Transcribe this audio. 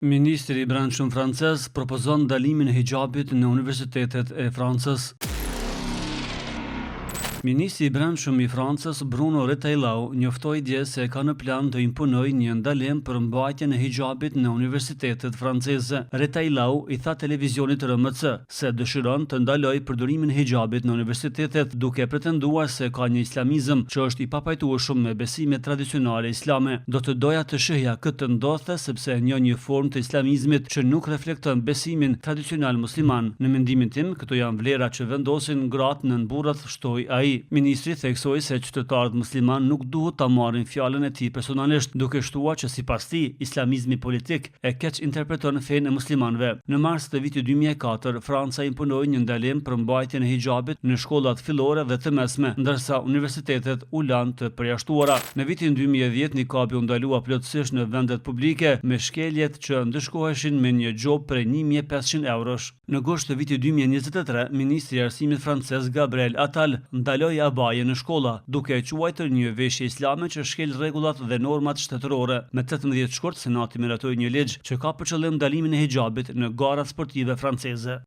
Ministri i Brendshëm francez propozon ndalimin e hijabit në universitetet e Francës. Ministri i Brendshëm i Francës Bruno Retailleau njoftoi dje se ka në plan të imponojë një ndalim për mbajtjen e hijabit në universitetet franceze. Retailleau i tha televizionit RMC se dëshiron të ndalojë përdorimin e hijabit në universitetet, duke pretenduar se ka një islamizëm që është i papajtueshëm me besimet tradicionale islame. Do të doja të shihja këtë ndodhte sepse njoh një formë të islamizmit që nuk reflekton besimin tradicional musliman. Në mendimin tim, këto janë vlera që vendosin gratë nën burrat, shtoi ai. Ministri theksoi se qytetarët musliman nuk duhet ta marrin fjalën e tij personalisht, duke shtuar që sipas tij islamizmi politik e keq interpreton fenë e muslimanëve. Në mars të vitit 2004, Franca imponoi një ndalim për mbajtjen e hijabit në shkollat fillore dhe të mesme, ndërsa universitetet u lanë të përjashtuara. Në vitin 2010 nikabi u ndalua plotësisht në vendet publike me shkeljet që ndëshkoheshin me një xhop prej 1500 eurosh. Në gusht të vitit 2023, ministri i arsimit francez Gabriel Attal ndaloi abaje në shkolla, duke e quajtur një veshje islame që shkel rregullat dhe normat shtetërore. Me 18 shkurt, Senati miratoi një ligj që ka për qëllim ndalimin e hijabit në garat sportive franceze.